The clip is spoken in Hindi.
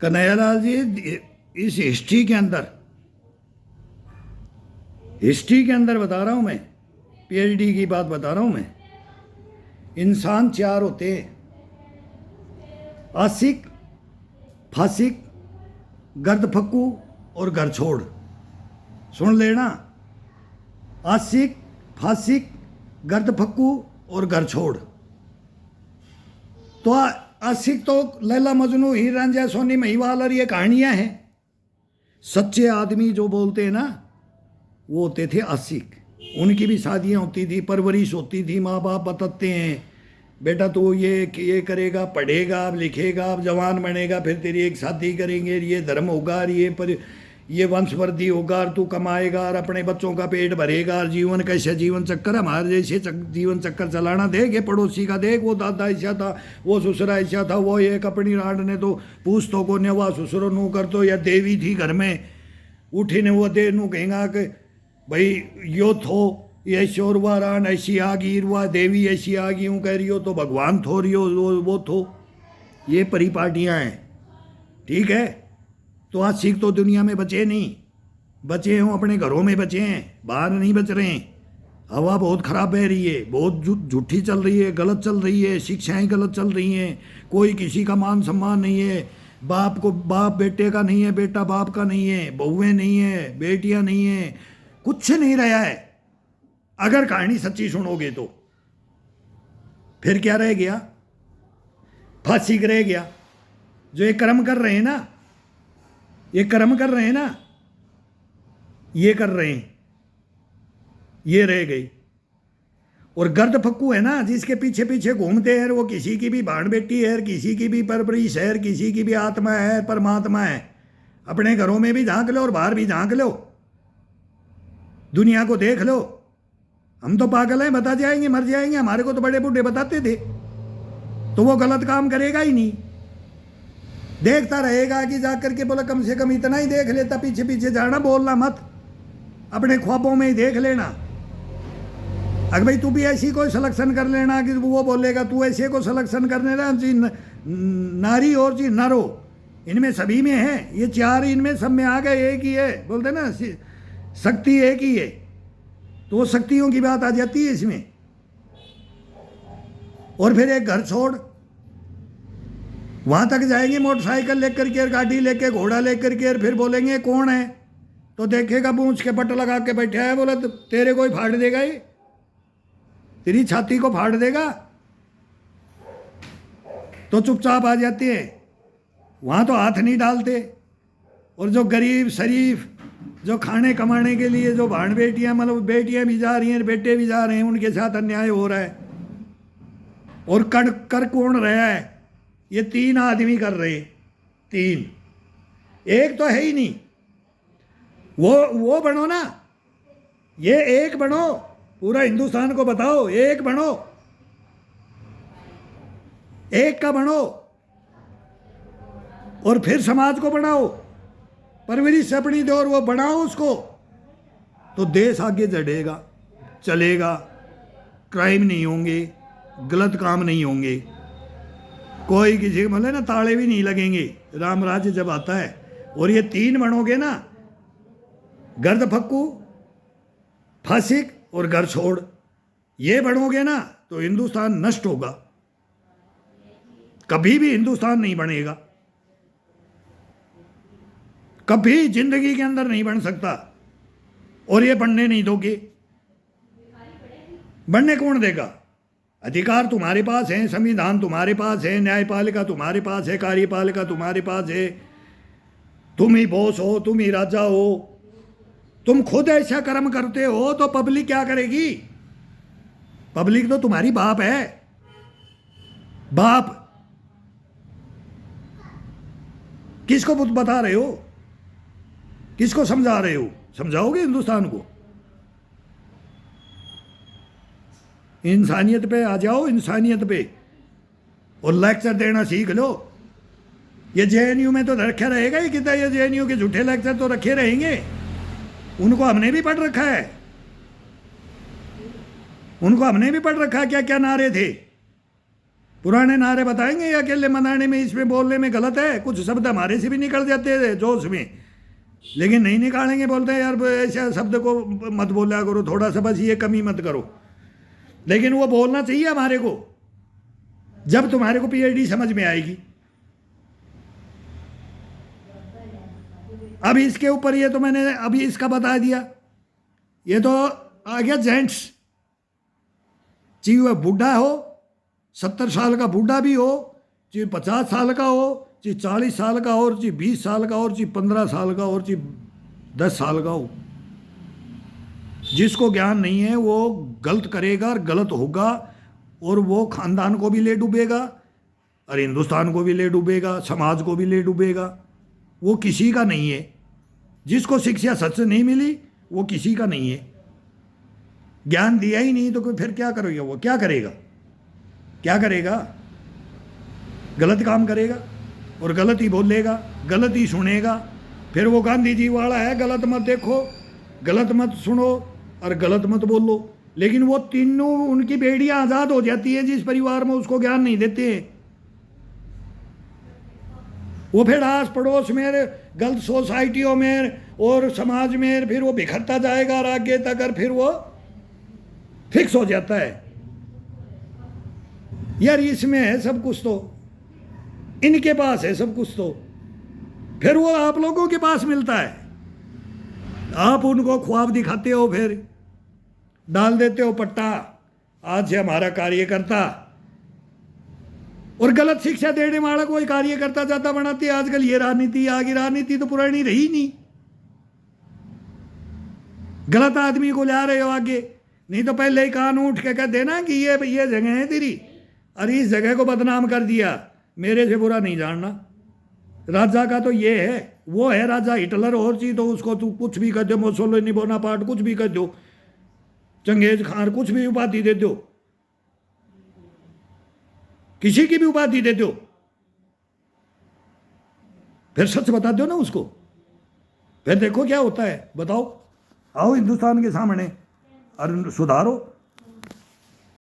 कन्हैयालाल जी, इस हिस्ट्री के अंदर बता रहा हूँ मैं, पीएचडी की बात बता रहा हूँ मैं। इंसान चार होते हैं, आशिक, फासिक, गर्द फक्कू और घर छोड़। सुन लेना, आशिक, फासिक, गर्द फक्कू और घर छोड़। तो आशिक तो लैला मजनू, हीर रांझा, सोनी महिवाल और ये कहानियां हैं। सच्चे आदमी जो बोलते हैं ना, वो होते थे आशिक। उनकी भी शादियां होती थी, परवरिश होती थी। माँ बाप बताते हैं, बेटा तू ये करेगा, पढ़ेगा, लिखेगा, जवान बनेगा, फिर तेरी एक शादी करेंगे, ये धर्म होगा, ये वंशवृद्धि होगा, और तू कमाएगा और अपने बच्चों का पेट भरेगा। और जीवन कैसे जीवन चक्कर, हमारे जैसे जीवन चक्कर चलाना। देख ये पड़ोसी का, देख वो दादा ऐसा था, वो ससुरा ऐसा था, वो एक अपनी रांड ने तो पूछतो को ने वह ससुर नू कर तो, या देवी थी घर में उठी ने वो दे नू कहेंगा कि भाई यो थो ये शोरवा रान ऐसी आ गई, रुआ देवी ऐसी आ गई, हूँ कह रही हो तो भगवान थो रही हो, वो थो। ये परिपाटियाँ हैं, ठीक है। तो आज सिख तो दुनिया में बचे नहीं, बचे हों अपने घरों में बचे हैं, बाहर नहीं बच रहे हैं। हवा बहुत ख़राब बह रही है, बहुत झूठी चल रही है, गलत चल रही है, शिक्षाएं गलत चल रही हैं। कोई किसी का मान सम्मान नहीं है, बाप बेटे का नहीं है, बेटा बाप का नहीं है, बहुएं नहीं है, बेटियां नहीं है, कुछ नहीं रहा है। अगर कहानी सच्ची सुनोगे तो फिर क्या रह गया? फांसी रह गया। जो ये कर्म कर रहे हैं ना, ये कर्म कर रहे हैं ना, ये कर रहे हैं, ये रह गई। और गर्द फक्कू है ना, जिसके पीछे पीछे घूमते हैं, वो किसी की भी भाण बेटी है, किसी की भी परवरिश है, किसी की भी आत्मा है, परमात्मा है। अपने घरों में भी झांक लो और बाहर भी झांक लो, दुनिया को देख लो। हम तो पागल हैं, बता जाएंगे, मर जाएंगे। हमारे को तो बड़े बूढ़े बताते थे। तो वो गलत काम करेगा ही नहीं, देखता रहेगा कि जाकर के बोला कम से कम इतना ही देख लेता, पीछे पीछे जाना, बोलना मत, अपने ख्वाबों में ही देख लेना। अगर भाई तू भी ऐसी कोई सिलेक्शन कर लेना कि वो बोलेगा तू ऐसे को सिलेक्शन करने ना, जी नारी और जी नरो, इनमें सभी में है, ये चार इनमें सब में आ गए, एक ही है, बोलते ना शक्ति एक ही है। तो वो शक्तियों की बात आ जाती है इसमें। और फिर एक घर छोड़, वहां तक जाएंगे मोटरसाइकिल लेकर के, गाड़ी लेके, घोड़ा लेकर के, फिर बोलेंगे कौन है, तो देखेगा पूंछ के पट लगा के बैठा है, बोला तो तेरे को ही फाड़ देगा, ये तेरी छाती को फाड़ देगा। तो चुपचाप आ जाते हैं, वहां तो हाथ नहीं डालते। और जो गरीब शरीफ, जो खाने कमाने के लिए जो भाण बेटियां, मतलब बेटियां भी जा रही हैं, बेटे भी जा रहे हैं, उनके साथ अन्याय हो रहा है। और कर कौन रहा है? ये तीन आदमी कर रहे, तीन, एक तो है ही नहीं। वो बनो ना, ये एक बनो, पूरा हिंदुस्तान को बताओ, एक बनो, एक का बनो, और फिर समाज को बनाओ, परवरिश अपनी दो और वो बनाओ उसको, तो देश आगे बढ़ेगा, चलेगा। क्राइम नहीं होंगे, गलत काम नहीं होंगे, कोई किसी को मतलब ना ताले भी नहीं लगेंगे, राम राज्य जब आता है। और ये तीन बनोगे ना, गर्द फक्कू, फासिक और घर छोड़, ये बनोगे ना, तो हिंदुस्तान नष्ट होगा, कभी भी हिंदुस्तान नहीं बनेगा, कभी जिंदगी के अंदर नहीं बन सकता। और ये बनने नहीं दोगे, बनने कौन देगा? अधिकार तुम्हारे पास है, संविधान तुम्हारे पास है, न्यायपालिका तुम्हारे पास है, कार्यपालिका तुम्हारे पास है, तुम ही बॉस हो, तुम ही राजा हो। तुम खुद ऐसा कर्म करते हो तो पब्लिक क्या करेगी? पब्लिक तो तुम्हारी बाप है, बाप। किसको बता रहे हो, किसको समझा रहे हो? समझाओगे हिंदुस्तान को? इंसानियत पे आ जाओ, इंसानियत पे, और लेक्चर देना सीख लो। ये जेएनयू में तो रखा रहेगा ही कितना, ये जेएनयू के झूठे लेक्चर तो रखे रहेंगे, उनको हमने भी पढ़ रखा है, उनको हमने भी पढ़ रखा है क्या क्या नारे थे। पुराने नारे बताएंगे या अकेले मनाने में इसमें बोलने में गलत है? कुछ शब्द हमारे से भी निकल जाते हैं जोश में, लेकिन नहीं निकालेंगे, बोलते हैं यार ऐसा शब्द को मत बोला करो, थोड़ा सा बस ये कमी मत करो। लेकिन वो बोलना चाहिए हमारे को, जब तुम्हारे को पीएचडी समझ में आएगी। अब इसके ऊपर ये तो मैंने अभी इसका बता दिया, ये तो आ गया जेंट्स। चाहे वह बूढ़ा हो, 70 साल का बूढ़ा भी हो, चाहे 50 साल का हो, चाहे 40 साल का हो, और चाहे 20 साल का हो, और चाहे 15 साल का हो, और चाहे 10 साल का हो, जिसको ज्ञान नहीं है वो गलत करेगा और गलत होगा, और वो खानदान को भी ले डूबेगा और हिंदुस्तान को भी ले डूबेगा, समाज को भी ले डूबेगा। वो किसी का नहीं है। जिसको शिक्षा सच से नहीं मिली वो किसी का नहीं है। ज्ञान दिया ही नहीं तो फिर क्या करोगे? वो क्या करेगा? क्या करेगा? गलत काम करेगा और गलत ही बोलेगा, गलत ही सुनेगा। फिर वो गांधी जी वाला है, गलत मत देखो, गलत मत सुनो और गलत मत बोलो। लेकिन वो तीनों उनकी बेड़ियां आज़ाद हो जाती है जिस परिवार में उसको ज्ञान नहीं देते हैं। वो फिर आस पड़ोस में, गलत सोसाइटियों में और समाज में फिर वो बिखरता जाएगा और आगे तक और फिर वो फिक्स हो जाता है। यार इसमें है सब कुछ, तो इनके पास है सब कुछ, तो फिर वो आप लोगों के पास मिलता है। आप उनको ख्वाब दिखाते हो, फिर डाल देते हो पट्टा, आज से हमारा कार्यकर्ता, और गलत शिक्षा देने वाला कोई कार्यकर्ता ज्यादा बनाती है। आजकल ये राजनीति आ गई, राजनीति तो पुरानी रही नहीं। गलत आदमी को ला रहे हो आगे, नहीं तो पहले ही कान उठ के कह देना कि ये जगह है तेरी, और इस जगह को बदनाम कर दिया, मेरे से बुरा नहीं जानना। राजा का तो ये है, वो है राजा हिटलर, और चीज तो उसको तू कुछ भी कर दो, मुसोलिनी बोनापार्ट कुछ भी कर दो, चंगेज खान कुछ भी उपाधि दे दो, किसी की भी उपाधि दे दो, फिर सच बता दो ना उसको, फिर देखो क्या होता है। बताओ, आओ हिंदुस्तान के सामने और सुधारो।